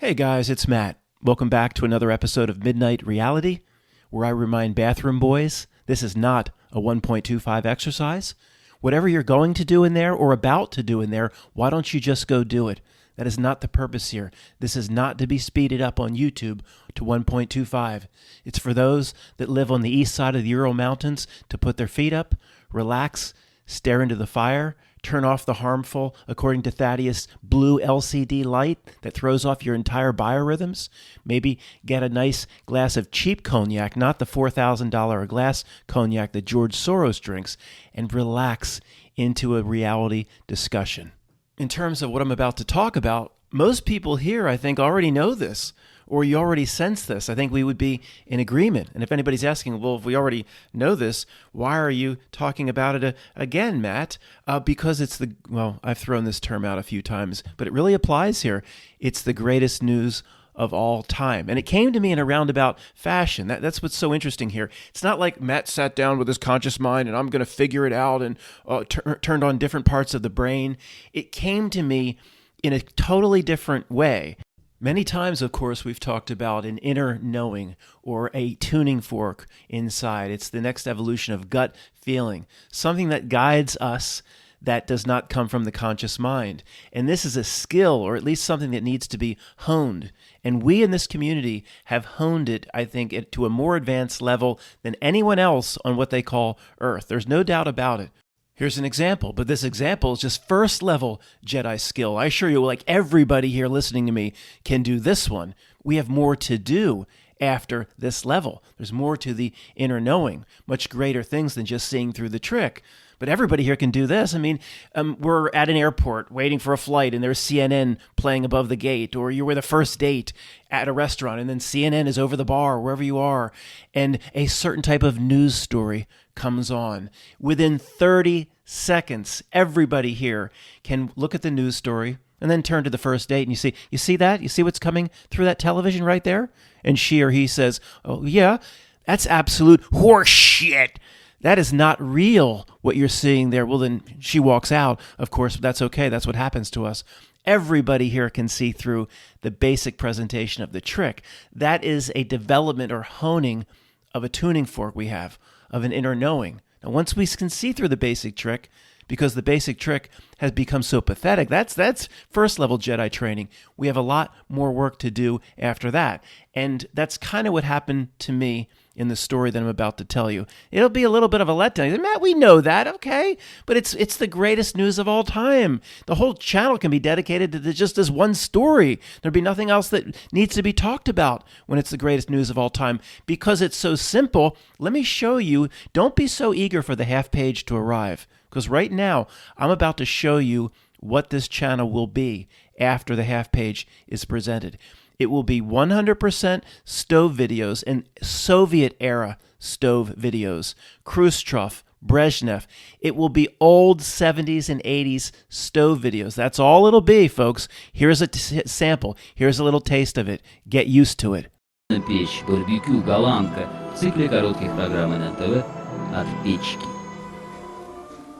Hey guys, it's Matt. Welcome back to another episode of Midnight Reality, where I remind bathroom boys this is not a 1.25 exercise. Whatever you're going to do in there or about to do in there, why don't you just go do it? That is not the purpose here. This is not to be speeded up on YouTube to 1.25. It's for those that live on the east side of the Ural Mountains to put their feet up, relax, stare into the fire, turn off the harmful, according to Thaddeus, blue LCD light that throws off your entire biorhythms. Maybe get a nice glass of cheap cognac, not the $4,000 a glass cognac that George Soros drinks, and relax into a reality discussion. In terms of what I'm about to talk about, most people here, I think, already know this, or you already sense this. I think we would be in agreement. And if anybody's asking, well, if we already know this, why are you talking about it again, Matt? Because it's I've thrown this term out a few times, but it really applies here. It's the greatest news of all time. And it came to me in a roundabout fashion. That's what's so interesting here. It's not like Matt sat down with his conscious mind and I'm going to figure it out and turned on different parts of the brain. It came to me in a totally different way. Many times, of course, we've talked about an inner knowing or a tuning fork inside. It's the next evolution of gut feeling, something that guides us that does not come from the conscious mind. And this is a skill, or at least something that needs to be honed. And we in this community have honed it, I think, to a more advanced level than anyone else on what they call Earth. There's no doubt about it. Here's an example, but this example is just first level Jedi skill. I assure you, like everybody here listening to me can do this one. We have more to do after this level. There's more to the inner knowing, much greater things than just seeing through the trick. But everybody here can do this. I mean, we're at an airport waiting for a flight and there's CNN playing above the gate, or you're with a first date at a restaurant and then CNN is over the bar, wherever you are, and a certain type of news story comes on. Within 30 seconds, everybody here can look at the news story and then turn to the first date and you see that? You see what's coming through that television right there? And she or he says, oh yeah, that's absolute horse shit. That is not real, what you're seeing there. Well, then she walks out. Of course, that's okay. That's what happens to us. Everybody here can see through the basic presentation of the trick. That is a development or honing of a tuning fork we have, of an inner knowing. Now, once we can see through the basic trick, because the basic trick has become so pathetic, that's first level Jedi training. We have a lot more work to do after that. And that's kind of what happened to me in the story that I'm about to tell you. It'll be a little bit of a letdown. Matt, we know that, okay? But it's the greatest news of all time. The whole channel can be dedicated to just this one story. There'd be nothing else that needs to be talked about when it's the greatest news of all time. Because it's so simple, let me show you. Don't be so eager for the half page to arrive. Because right now, I'm about to show you what this channel will be after the half page is presented. It will be 100% stove videos and Soviet-era stove videos. Khrushchev, Brezhnev. It will be old 70s and 80s stove videos. That's all it'll be, folks. Here's a sample. Here's a little taste of it. Get used to it. Печь барбекю Голландка в цикле коротких программ НТВ «От печки».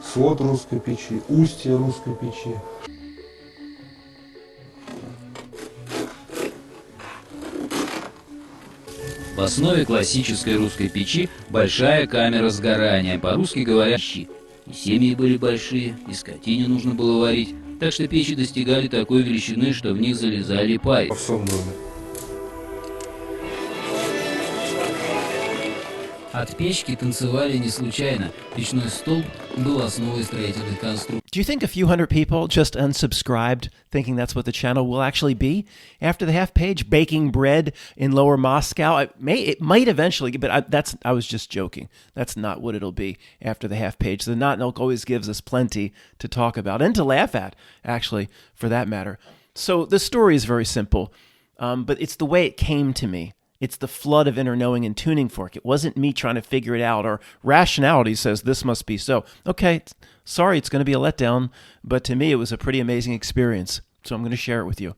Свод русской печи, устье русской печи. В основе классической русской печи большая камера сгорания, по-русски говоря, щи. И семьи были большие, и скотине нужно было варить, так что печи достигали такой величины, что в них залезали пари. Во всем доме. От печки танцевали не случайно. Печной столб был основой строительных конструкций. Do you think a few hundred people just unsubscribed thinking that's what the channel will actually be? After the half page, baking bread in Lower Moscow? It might eventually, but I was just joking. That's not what it'll be after the half page. The Not Milk always gives us plenty to talk about and to laugh at, actually, for that matter. So the story is very simple, but it's the way it came to me. It's the flood of inner knowing and tuning fork. It wasn't me trying to figure it out, or rationality says this must be so. Okay, sorry, it's going to be a letdown, but to me it was a pretty amazing experience, so I'm going to share it with you.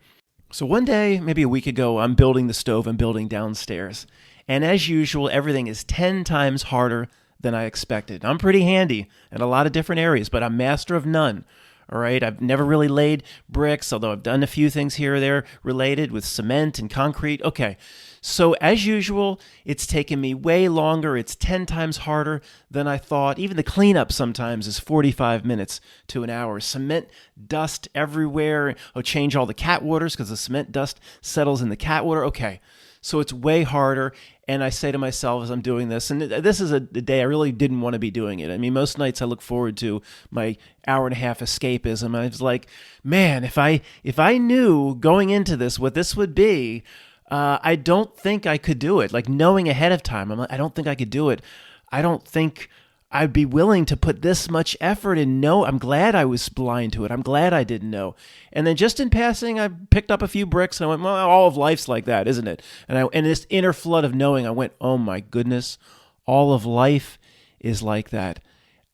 So one day, maybe a week ago, I'm building the stove I'm building downstairs. And as usual, everything is 10 times harder than I expected. I'm pretty handy in a lot of different areas, but I'm master of none. All right. I've never really laid bricks, although I've done a few things here or there related with cement and concrete. Okay. So as usual, it's taken me way longer. It's 10 times harder than I thought. Even the cleanup sometimes is 45 minutes to an hour. Cement dust everywhere. I'll change all the cat waters because the cement dust settles in the cat water. Okay. So it's way harder. And I say to myself as I'm doing this, and this is a day I really didn't want to be doing it. I mean, most nights I look forward to my hour and a half escapism. I was like, man, if I knew going into this what this would be, I don't think I could do it. Like knowing ahead of time, I don't think I could do it. I don't think I'd be willing to put this much effort in. No, I'm glad I was blind to it. I'm glad I didn't know. And then just in passing, I picked up a few bricks and I went, well, all of life's like that, isn't it? And this inner flood of knowing, I went, oh my goodness, all of life is like that.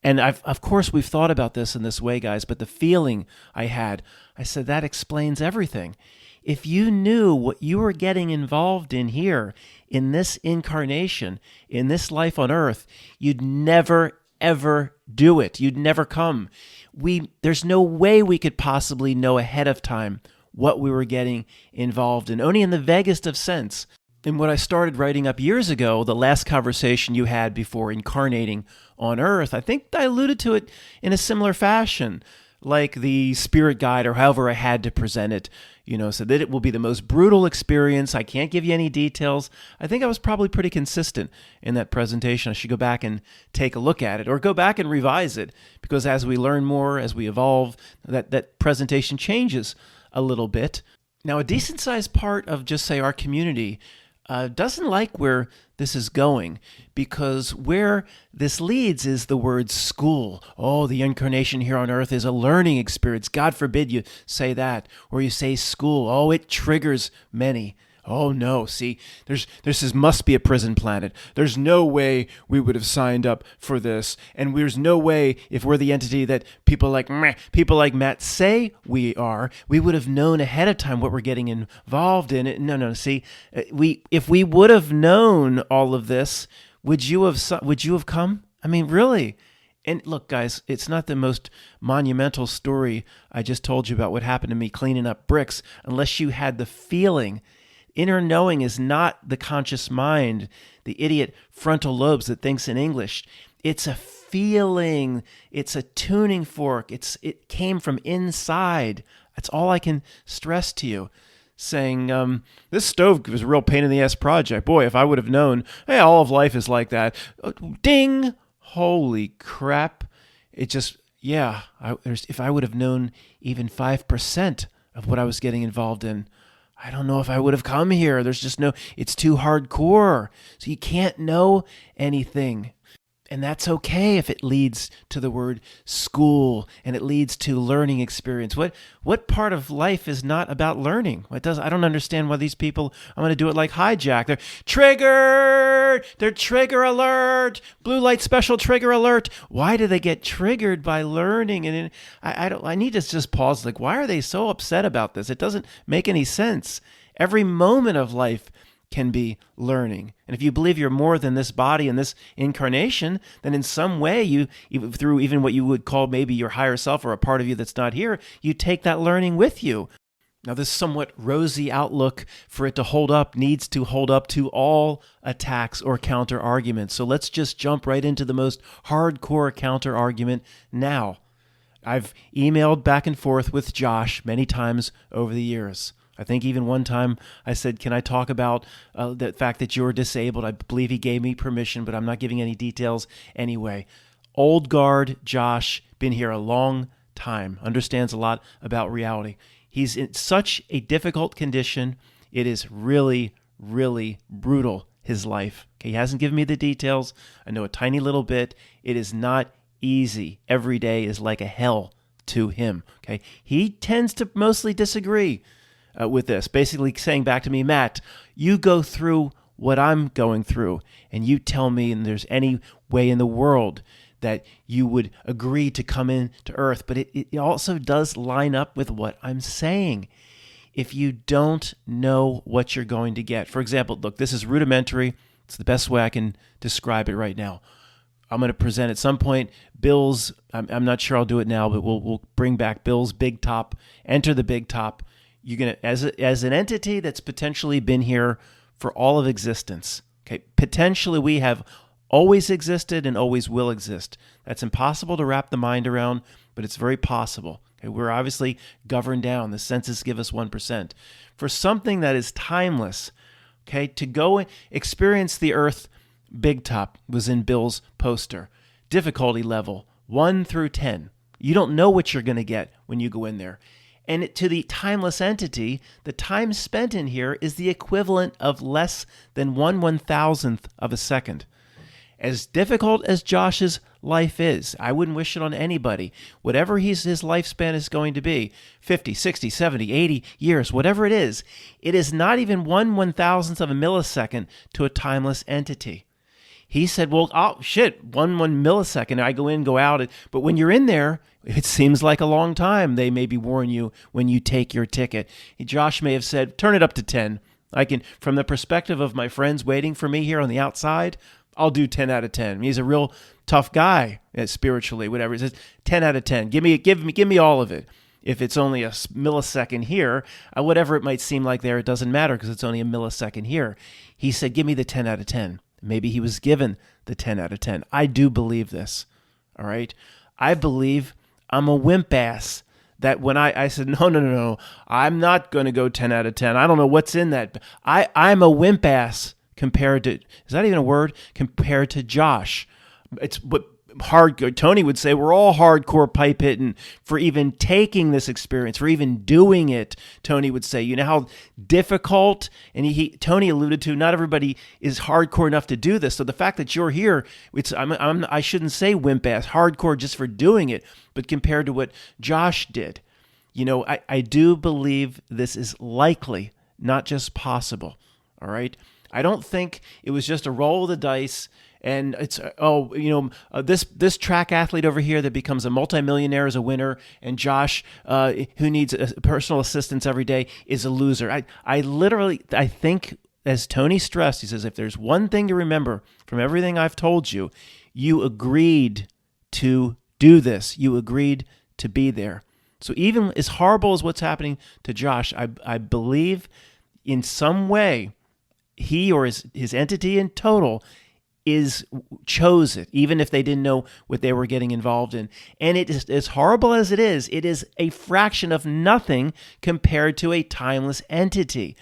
And of course, we've thought about this in this way, guys, but the feeling I said, that explains everything. If you knew what you were getting involved in here, in this incarnation, in this life on earth, you'd never, ever do it. You'd never come. There's no way we could possibly know ahead of time what we were getting involved in, only in the vaguest of sense. And what I started writing up years ago, the last conversation you had before incarnating on earth, I think I alluded to it in a similar fashion, like the spirit guide or however I had to present it, so that it will be the most brutal experience. I can't give you any details. I think I was probably pretty consistent in that presentation. I should go back and take a look at it or go back and revise it because as we learn more, as we evolve, that presentation changes a little bit. Now, a decent-sized part of just say our community doesn't like where this is going because where this leads is the word school. Oh, the incarnation here on earth is a learning experience. God forbid you say that or you say school. Oh, it triggers many. Oh no, see, this must be a prison planet. There's no way we would have signed up for this. And there's no way if we're the entity that people like Matt say we are, we would have known ahead of time what we're getting involved in. No, see, if we would have known all of this, would you have come? I mean, really? And look, guys, it's not the most monumental story I just told you about what happened to me cleaning up bricks unless you had the feeling. Inner knowing is not the conscious mind, the idiot frontal lobes that thinks in English. It's a feeling. It's a tuning fork. It came from inside. That's all I can stress to you. Saying, this stove was a real pain in the ass project. Boy, if I would have known, hey, all of life is like that. Ding! Holy crap. It just, yeah, if I would have known even 5% of what I was getting involved in, I don't know if I would have come here. It's too hardcore. So you can't know anything. And that's okay if it leads to the word school and it leads to learning experience. What part of life is not about learning? I don't understand why these people, I'm going to do it like Hijack. They're triggered. They're trigger alert. Blue light special trigger alert. Why do they get triggered by learning? And I need to just pause. Like, why are they so upset about this? It doesn't make any sense. Every moment of life can be learning. And if you believe you're more than this body and this incarnation, then in some way you, through even what you would call maybe your higher self or a part of you that's not here, you take that learning with you. Now, this somewhat rosy outlook for it to hold up needs to hold up to all attacks or counter arguments. So let's just jump right into the most hardcore counter argument now. I've emailed back and forth with Josh many times over the years. I think even one time I said, can I talk about the fact that you're disabled? I believe he gave me permission, but I'm not giving any details anyway. Old guard Josh, been here a long time, understands a lot about reality. He's in such a difficult condition. It is really, really brutal, his life. Okay, he hasn't given me the details. I know a tiny little bit. It is not easy. Every day is like a hell to him. Okay, he tends to mostly disagree with this, basically saying back to me, Matt, you go through what I'm going through, and you tell me and there's any way in the world that you would agree to come into Earth, but it also does line up with what I'm saying. If you don't know what you're going to get, for example, look, this is rudimentary. It's the best way I can describe it right now. I'm going to present at some point Bill's, I'm not sure I'll do it now, but we'll bring back Bill's Big Top, Enter the Big Top. You're going to, as an entity that's potentially been here for all of existence, okay, potentially we have always existed and always will exist. That's impossible to wrap the mind around, but it's very possible. Okay, we're obviously governed down. The census give us 1%. For something that is timeless, okay, to go experience the earth, Big Top was in Bill's poster. Difficulty level 1 through 10. You don't know what you're going to get when you go in there. And to the timeless entity, the time spent in here is the equivalent of less than 1/1000th of a second. As difficult as Josh's life is, I wouldn't wish it on anybody. Whatever his lifespan is going to be, 50, 60, 70, 80 years, whatever it is not even 1/1000th of a millisecond to a timeless entity. He said, well, oh, shit, one millisecond, I go in, go out. But when you're in there, it seems like a long time. They maybe warn you when you take your ticket. Josh may have said, turn it up to 10. I can, from the perspective of my friends waiting for me here on the outside, I'll do 10 out of 10. He's a real tough guy, spiritually, whatever. He says, 10 out of 10. Give me all of it. If it's only a millisecond here, whatever it might seem like there, it doesn't matter because it's only a millisecond here. He said, give me the 10 out of 10. Maybe he was given the 10 out of 10. I do believe this, all right? I believe I'm a wimp ass that when I said, no, I'm not going to go 10 out of 10. I don't know what's in that. I'm a wimp ass compared to, is that even a word? Compared to Josh. It's what Tony would say, we're all hardcore pipe hitting for even taking this experience, for even doing it. Tony would say, you know how difficult, and Tony alluded to, not everybody is hardcore enough to do this. So the fact that you're here, I shouldn't say wimp ass, hardcore just for doing it, but compared to what Josh did, I do believe this is likely, not just possible. All right. I don't think it was just a roll of the dice. And it's, this track athlete over here that becomes a multimillionaire is a winner, and Josh, who needs personal assistance every day, is a loser. I think, as Tony stressed, he says, if there's one thing to remember from everything I've told you, you agreed to do this. You agreed to be there. So even as horrible as what's happening to Josh, I believe in some way he or his entity in total chose it, even if they didn't know what they were getting involved in. And it is, as horrible as it is a fraction of nothing compared to a timeless entity.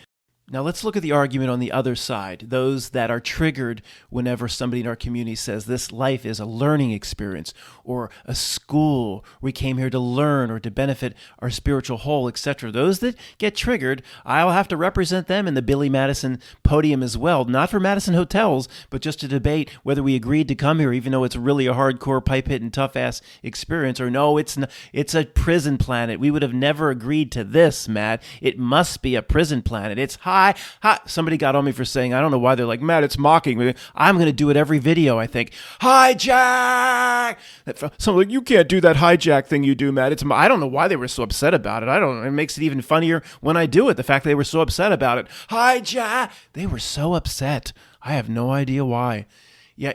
Now let's look at the argument on the other side, those that are triggered whenever somebody in our community says this life is a learning experience or a school. We came here to learn or to benefit our spiritual whole, etc. Those that get triggered, I'll have to represent them in the Billy Madison podium as well, not for Madison Hotels, but just to debate whether we agreed to come here, even though it's really a hardcore pipe-hitting, tough-ass experience, or no, it's a prison planet. We would have never agreed to this, Matt. It must be a prison planet. It's high. Somebody got on me for saying, I don't know why they're like, Matt, it's mocking me. I'm going to do it every video, I think. Hijack! Someone like, you can't do that hijack thing you do, Matt. I don't know why they were so upset about it. It makes it even funnier when I do it, the fact they were so upset about it. Hijack! They were so upset. I have no idea why. Yeah,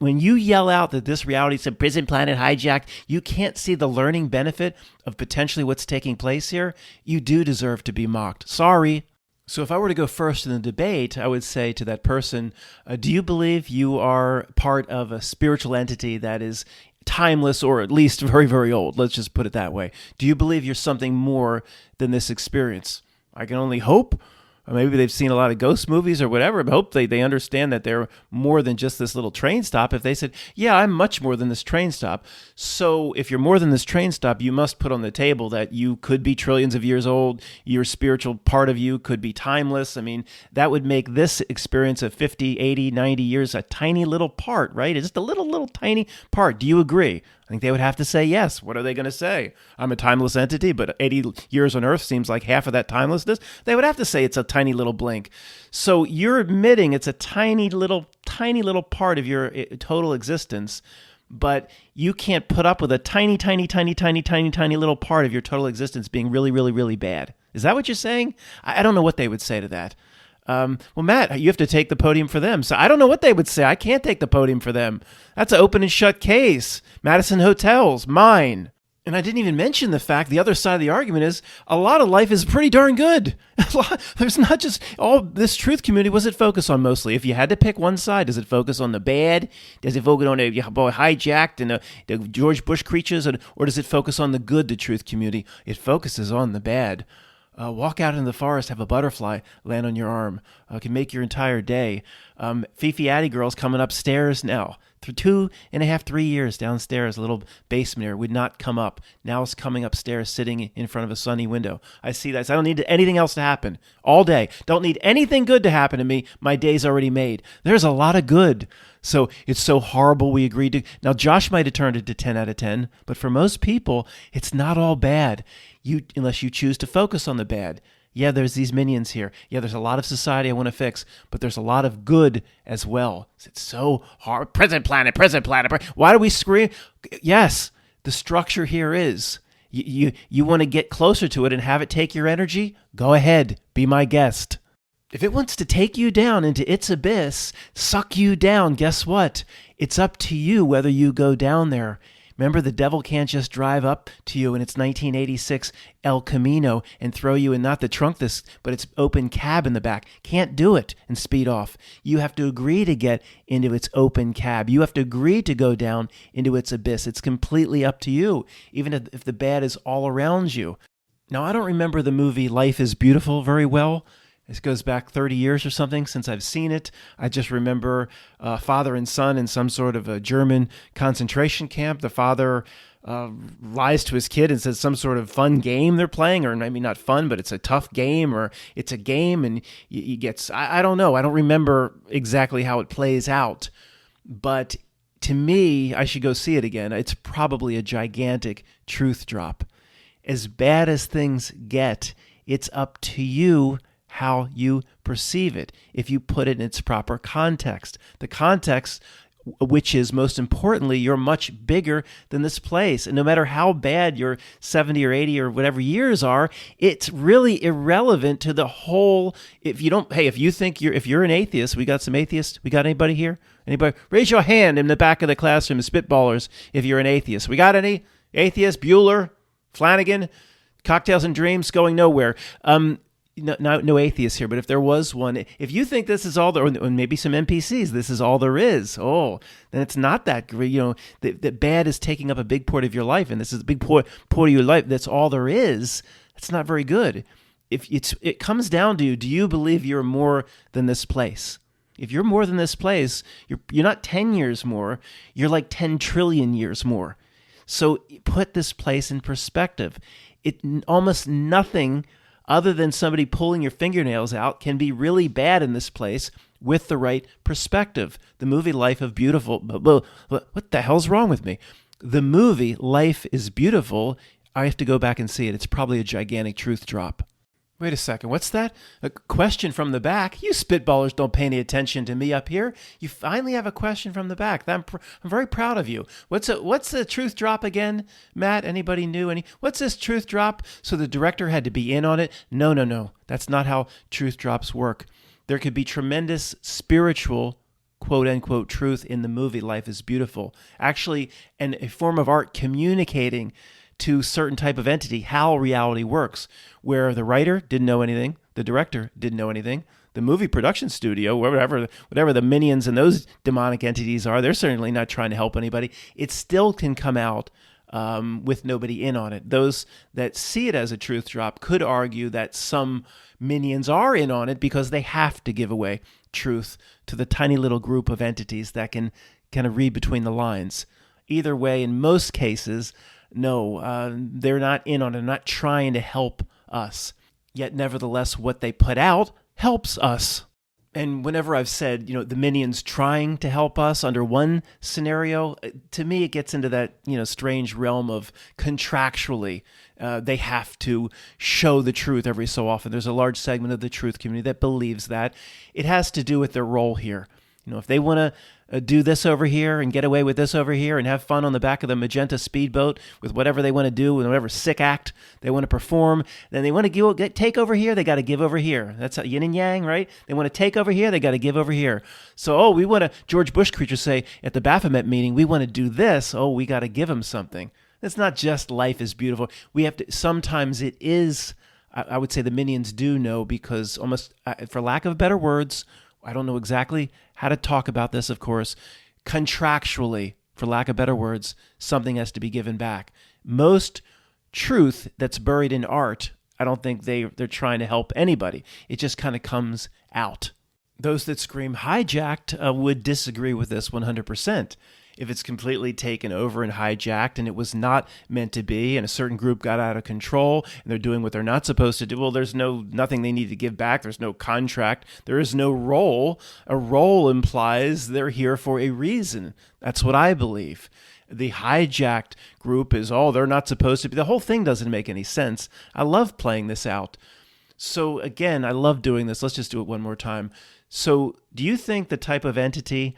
when you yell out that this reality is a prison planet hijacked, you can't see the learning benefit of potentially what's taking place here. You do deserve to be mocked. Sorry. So if I were to go first in the debate, I would say to that person, do you believe you are part of a spiritual entity that is timeless or at least very, very old? Let's just put it that way. Do you believe you're something more than this experience? I can only hope. Or maybe they've seen a lot of ghost movies or whatever, but hope they understand that they're more than just this little train stop. If they said, yeah, I'm much more than this train stop. So if you're more than this train stop, you must put on the table that you could be trillions of years old. Your spiritual part of you could be timeless. I mean, that would make this experience of 50, 80, 90 years a tiny little part, right? It's just a little tiny part. Do you agree? I think they would have to say yes. What are they going to say? I'm a timeless entity, but 80 years on Earth seems like half of that timelessness. They would have to say it's a tiny little blink. So you're admitting it's a tiny little part of your total existence, but you can't put up with a tiny little part of your total existence being really, really, really bad. Is that what you're saying? I don't know what they would say to that. Well, Matt, you have to take the podium for them. So I don't know what they would say. I can't take the podium for them. That's an open and shut case. Madison Hotels, mine. And I didn't even mention the fact the other side of the argument is a lot of life is pretty darn good. There's not just all this truth community. What does it focus on mostly? If you had to pick one side, does it focus on the bad? Does it focus on the boy hijacked and the George Bush creatures? Or does it focus on the good, the truth community? It focuses on the bad. Walk out in the forest, have a butterfly land on your arm. Can make your entire day. Fifi Addy Girl's coming upstairs now. For 2.5, 3 years downstairs, a little basement area would not come up. Now it's coming upstairs, sitting in front of a sunny window. I see that. So I don't need anything else to happen all day. Don't need anything good to happen to me. My day's already made. There's a lot of good. So it's so horrible we agreed to. Now, Josh might have turned it to 10 out of 10, but for most people, it's not all bad. Unless you choose to focus on the bad. Yeah, there's these minions here. Yeah, there's a lot of society I want to fix, but there's a lot of good as well. It's so hard. Prison planet. Why do we scream? Yes, the structure here is you want to get closer to it and have it take your energy? Go ahead, be my guest. If it wants to take you down into its abyss, suck you down, guess what? It's up to you whether you go down there. Remember, the devil can't just drive up to you in its 1986 El Camino and throw you in not the trunk, but its open cab in the back. Can't do it and speed off. You have to agree to get into its open cab. You have to agree to go down into its abyss. It's completely up to you, even if the bad is all around you. Now, I don't remember the movie Life is Beautiful very well. This goes back 30 years or something since I've seen it. I just remember father and son in some sort of a German concentration camp. The father lies to his kid and says some sort of fun game they're playing, or maybe not fun, but it's a tough game, or it's a game, and he gets, I don't know. I don't remember exactly how it plays out. But to me, I should go see it again. It's probably a gigantic truth drop. As bad as things get, it's up to you how you perceive it, if you put it in its proper context. The context, which is most importantly, you're much bigger than this place. And no matter how bad your 70 or 80 or whatever years are, it's really irrelevant to the whole. If you're an atheist, we got some atheists. We got anybody here? Anybody? Raise your hand in the back of the classroom, spitballers, if you're an atheist. We got any? Atheists? Bueller? Flanagan? Cocktails and Dreams going nowhere. No atheists here, but if there was one, if you think this is all there, or maybe some NPCs, this is all there is, then it's not that great. That bad is taking up a big part of your life, and this is a big part of your life. That's all there is. That's not very good. If it comes down to, do you believe you're more than this place? If you're more than this place, you're not 10 years more. You're like 10 trillion years more. So put this place in perspective. Almost nothing other than somebody pulling your fingernails out can be really bad in this place with the right perspective. The movie Life is Beautiful. What the hell's wrong with me? The movie Life is Beautiful, I have to go back and see it. It's probably a gigantic truth drop. Wait a second, what's that? A question from the back? You spitballers don't pay any attention to me up here. You finally have a question from the back. I'm very proud of you. What's the truth drop again, Matt? Anybody new? What's this truth drop? So the director had to be in on it? No. That's not how truth drops work. There could be tremendous spiritual, quote-unquote, truth in the movie Life is Beautiful. Actually, and a form of art communicating to certain type of entity how reality works, where the writer didn't know anything, the director didn't know anything, the movie production studio, whatever the minions and those demonic entities are, they're certainly not trying to help anybody. It still can come out with nobody in on it. Those that see it as a truth drop could argue that some minions are in on it because they have to give away truth to the tiny little group of entities that can kind of read between the lines. Either way, in most cases, no, they're not in on it, not trying to help us. Yet, nevertheless, what they put out helps us. And whenever I've said, the minions trying to help us under one scenario, to me, it gets into that, strange realm of contractually, they have to show the truth every so often. There's a large segment of the truth community that believes that. It has to do with their role here. If they want to do this over here and get away with this over here and have fun on the back of the magenta speedboat with whatever they want to do, with whatever sick act they want to perform, then they want to take over here, they got to give over here. That's yin and yang, right? They want to take over here, they got to give over here. So, we want to, George Bush creatures say at the Baphomet meeting, we want to do this. We got to give them something. It's not just life is beautiful. We have to, sometimes it is, I would say the minions do know, because almost, for lack of better words, I don't know exactly how to talk about this, of course. Contractually, for lack of better words, something has to be given back. Most truth that's buried in art, I don't think they're trying to help anybody. It just kind of comes out. Those that scream hijacked would disagree with this 100%. If it's completely taken over and hijacked and it was not meant to be, and a certain group got out of control and they're doing what they're not supposed to do, well, there's nothing they need to give back. There's no contract. There is no role. A role implies they're here for a reason. That's what I believe. The hijacked group is, they're not supposed to be. The whole thing doesn't make any sense. I love playing this out. So again, I love doing this. Let's just do it one more time. So do you think the type of entity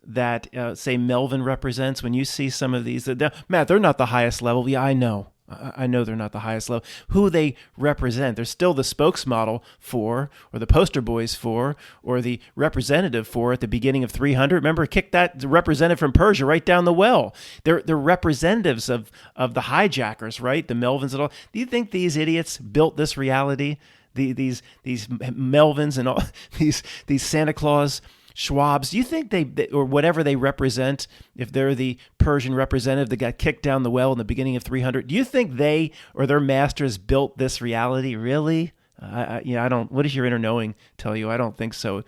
that, say, Melvin represents, when you see some of these, Matt, they're not the highest level. Yeah, I know. I know they're not the highest level. Who they represent, they're still the spokesmodel for, or the poster boys for, or the representative for at the beginning of 300. Remember, kick that representative from Persia right down the well. They're representatives of the hijackers, right? The Melvins and all. Do you think these idiots built this reality? These Melvins and all these Santa Claus Schwabs, do you think they, or whatever they represent, if they're the Persian representative that got kicked down the well in the beginning of 300, do you think they or their masters built this reality? Really? I don't. What does your inner knowing tell you? I don't think so.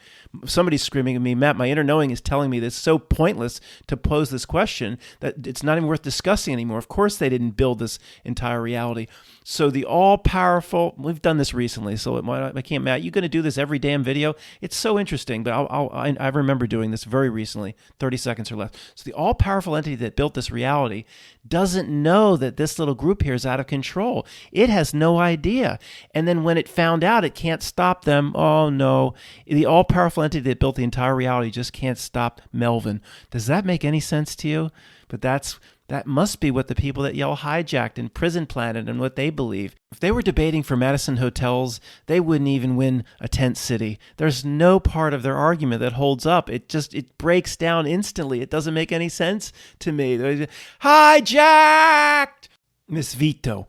Somebody's screaming at me, Matt, my inner knowing is telling me that it's so pointless to pose this question that it's not even worth discussing anymore. Of course they didn't build this entire reality. So the all-powerful, we've done this recently, so I can't, Matt, you going to do this every damn video? It's so interesting, but I remember doing this very recently, 30 seconds or less. So the all-powerful entity that built this reality doesn't know that this little group here is out of control. It has no idea. And then when it found out, it can't stop them. Oh, no. The all-powerful entity that built the entire reality just can't stop Melvin. Does that make any sense to you? But that must be what the people that yell hijacked in Prison Planet and what they believe. If they were debating for Madison hotels, they wouldn't even win a tent city. There's no part of their argument that holds up. It breaks down instantly. It doesn't make any sense to me. Hijacked! Miss Vito,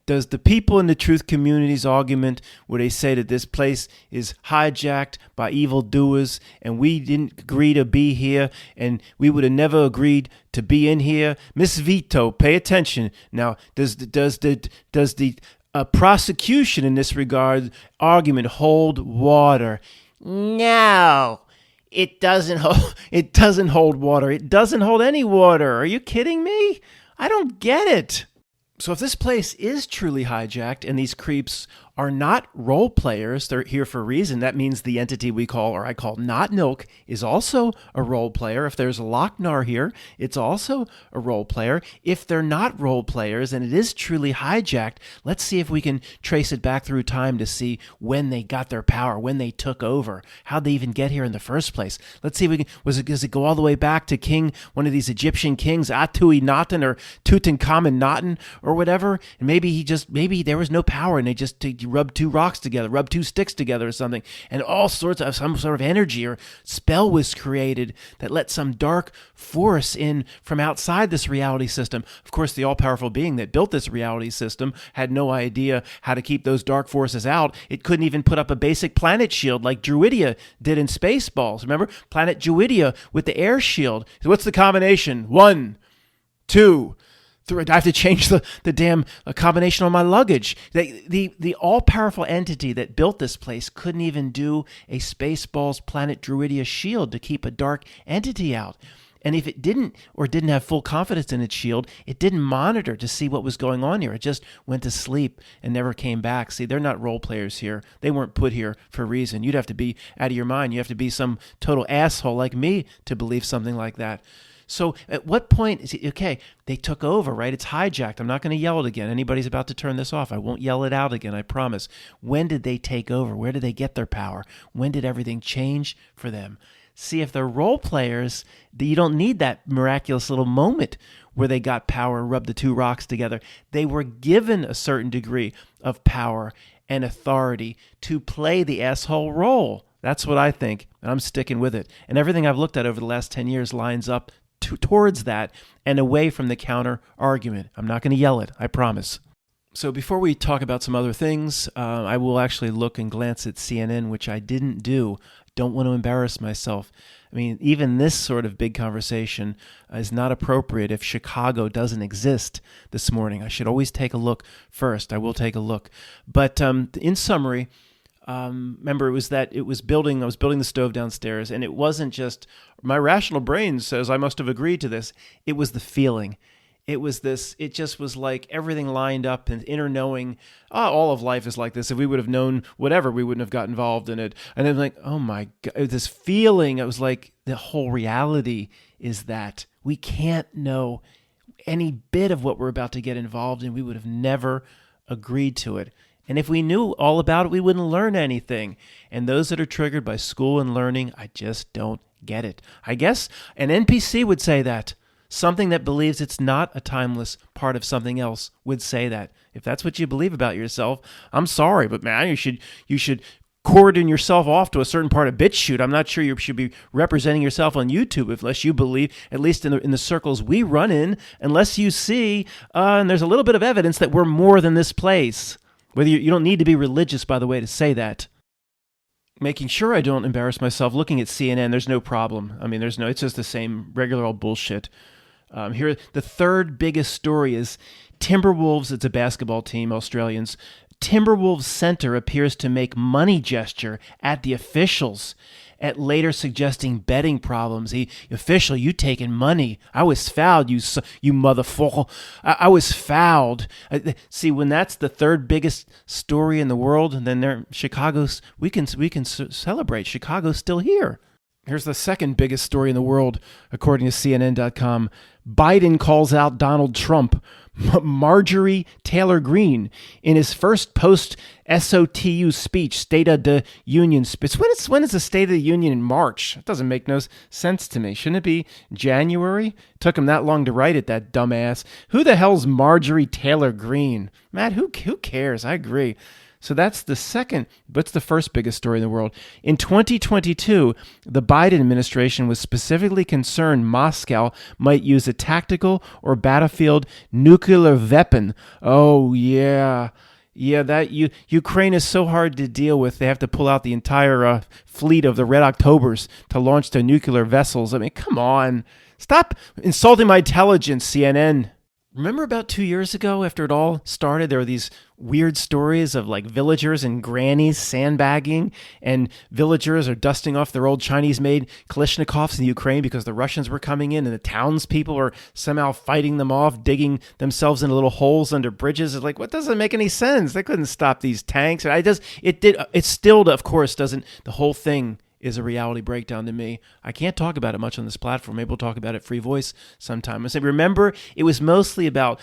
does the people in the truth community's argument where they say that this place is hijacked by evildoers and we didn't agree to be here and we would have never agreed to be in here? Miss Vito, pay attention. Now, does the prosecution in this regard argument hold water? No. It doesn't hold water. It doesn't hold any water. Are you kidding me? I don't get it. So if this place is truly hijacked and these creeps are not role players, they're here for a reason, that means the entity we call, or I call Not Milk, is also a role player. If there's a Lochnar here, it's also a role player. If they're not role players and it is truly hijacked, let's see if we can trace it back through time to see when they got their power, when they took over, how'd they even get here in the first place. Let's see if we can, does it go all the way back to one of these Egyptian kings, Atu-i-Naten or Tutankhamen-Naten or whatever, and maybe there was no power and they just rub two rocks together, rub two sticks together or something, and all sorts of some sort of energy or spell was created that let some dark force in from outside this reality system. Of course, the all-powerful being that built this reality system had no idea how to keep those dark forces out. It couldn't even put up a basic planet shield like Druidia did in Spaceballs. Remember? Planet Druidia with the air shield. So what's the combination? 1, 2, 3. I have to change the damn combination on my luggage. The all-powerful entity that built this place couldn't even do a Spaceballs Planet Druidia shield to keep a dark entity out. And if it didn't have full confidence in its shield, it didn't monitor to see what was going on here. It just went to sleep and never came back. See, they're not role players here. They weren't put here for a reason. You'd have to be out of your mind. You have to be some total asshole like me to believe something like that. So at what point is it, okay, they took over, right? It's hijacked. I'm not going to yell it again. Anybody's about to turn this off. I won't yell it out again, I promise. When did they take over? Where did they get their power? When did everything change for them? See, if they're role players, you don't need that miraculous little moment where they got power and rubbed the two rocks together. They were given a certain degree of power and authority to play the asshole role. That's what I think, and I'm sticking with it. And everything I've looked at over the last 10 years lines up towards that and away from the counter argument. I'm not going to yell it, I promise. So before we talk about some other things, I will actually look and glance at CNN, which I didn't do. Don't want to embarrass myself. I mean, even this sort of big conversation is not appropriate if Chicago doesn't exist this morning. I should always take a look first. I will take a look. But in summary, remember, I was building the stove downstairs, and it wasn't just my rational brain says I must have agreed to this. It was the feeling. It just was like everything lined up and inner knowing, all of life is like this. If we would have known whatever, we wouldn't have got involved in it. And then like, oh my God, this feeling, it was like the whole reality is that we can't know any bit of what we're about to get involved in. We would have never agreed to it. And if we knew all about it, we wouldn't learn anything. And those that are triggered by school and learning, I just don't get it. I guess an NPC would say that. Something that believes it's not a timeless part of something else would say that. If that's what you believe about yourself, I'm sorry, but man, you should cordon yourself off to a certain part of BitChute. I'm not sure you should be representing yourself on YouTube unless you believe, at least in the circles we run in, unless you see, and there's a little bit of evidence that we're more than this place. Whether you don't need to be religious, by the way, to say that. Making sure I don't embarrass myself looking at CNN, there's no problem. I mean, it's just the same regular old bullshit. Here, the third biggest story is Timberwolves. It's a basketball team, Australians. Timberwolves center appears to make money gesture at the officials, at later suggesting betting problems. Official, you taking money. I was fouled, you motherfucker. I was fouled. See, when that's the third biggest story in the world, then Chicago's. We can celebrate. Chicago's still here. Here's the second biggest story in the world, according to CNN.com. Biden calls out Donald Trump. Marjorie Taylor Greene, in his first post-SOTU speech, State of the Union speech. When is the State of the Union in March? It doesn't make no sense to me. Shouldn't it be January? Took him that long to write it, that dumbass. Who the hell's Marjorie Taylor Greene? Matt, who cares? I agree. So that's the second, but it's the first biggest story in the world. In 2022, the Biden administration was specifically concerned Moscow might use a tactical or battlefield nuclear weapon. Oh, yeah. Yeah, that Ukraine is so hard to deal with. They have to pull out the entire fleet of the Red Octobers to launch their nuclear vessels. I mean, come on. Stop insulting my intelligence, CNN. Remember about 2 years ago, after it all started, there were these weird stories of like villagers and grannies sandbagging, and villagers are dusting off their old Chinese-made Kalashnikovs in Ukraine because the Russians were coming in, and the townspeople were somehow fighting them off, digging themselves into little holes under bridges. It's like, what doesn't make any sense? They couldn't stop these tanks. It still, of course, doesn't. The whole thing is a reality breakdown to me. I can't talk about it much on this platform. Maybe we'll talk about it Free Voice sometime. I say, remember, it was mostly about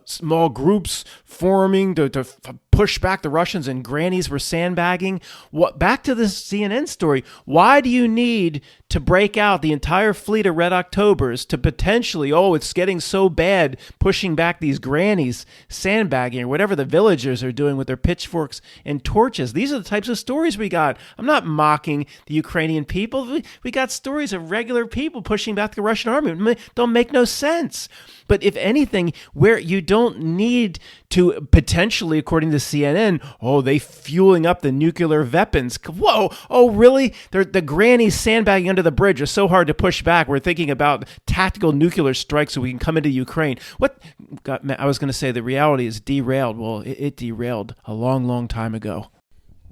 small groups forming to push back the Russians, and grannies were sandbagging. Back to this CNN story. Why do you need to break out the entire fleet of Red Octobers to potentially, it's getting so bad, pushing back these grannies sandbagging, or whatever the villagers are doing with their pitchforks and torches? These are the types of stories we got. I'm not mocking the Ukrainian people. We got stories of regular people pushing back the Russian army. Don't make no sense. But if anything, where you don't need to potentially, according to CNN, they fueling up the nuclear weapons. Whoa, really? The grannies sandbagging under the bridge are so hard to push back. We're thinking about tactical nuclear strikes so we can come into Ukraine. I was going to say the reality is derailed. Well, it derailed a long, long time ago.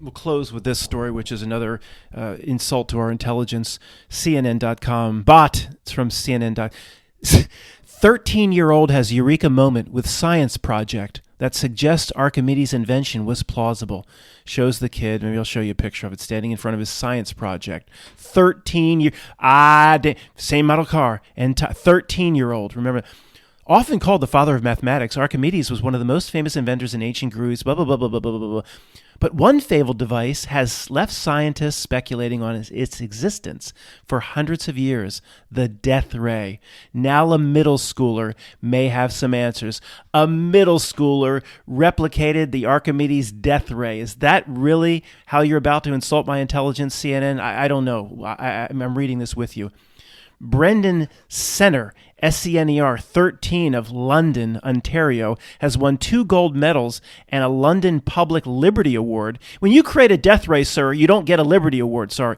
We'll close with this story, which is another insult to our intelligence. CNN.com bot. It's from CNN. 13-year-old has eureka moment with science project that suggests Archimedes' invention was plausible. Shows the kid, maybe I'll show you a picture of it, standing in front of his science project. 13-year-same model car, and 13-year-old, remember. Often called the father of mathematics, Archimedes was one of the most famous inventors in ancient Greece, blah, blah, blah, blah, blah, blah, blah, blah. But one fabled device has left scientists speculating on its existence for hundreds of years, the death ray. Now a middle schooler may have some answers. A middle schooler replicated the Archimedes death ray. Is that really how you're about to insult my intelligence, CNN? I don't know. I'm reading this with you. Brendan Senner, SCNER 13 of London, Ontario, has won 2 gold medals and a London Public Liberty Award. When you create a death ray, sir, you don't get a Liberty Award, sorry.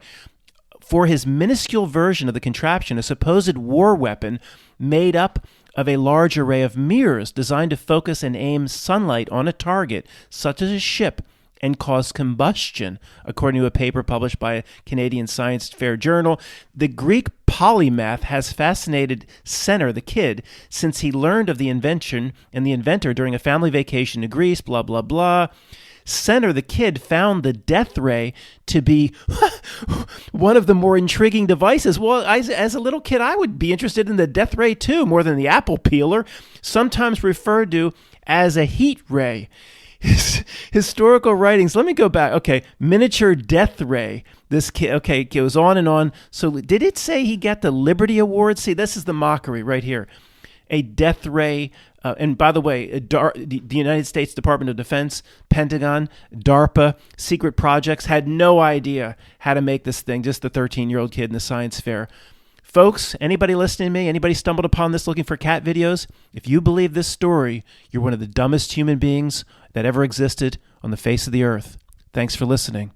For his minuscule version of the contraption, a supposed war weapon made up of a large array of mirrors designed to focus and aim sunlight on a target, such as a ship, and cause combustion, according to a paper published by a Canadian Science Fair journal. The Greek polymath has fascinated Senner, the kid, since he learned of the invention and the inventor during a family vacation to Greece, blah, blah, blah. Senner, the kid, found the death ray to be one of the more intriguing devices. Well, as a little kid, I would be interested in the death ray too, more than the apple peeler, sometimes referred to as a heat ray. Historical writings. Let me go back. Okay, miniature death ray. This kid, okay, it goes on and on. So did it say he got the Liberty Award? See, this is the mockery right here. A death ray. And by the way, the United States Department of Defense, Pentagon, DARPA, secret projects had no idea how to make this thing. Just the 13-year-old kid in the science fair. Folks, anybody listening to me, anybody stumbled upon this looking for cat videos? If you believe this story, you're one of the dumbest human beings that ever existed on the face of the earth. Thanks for listening.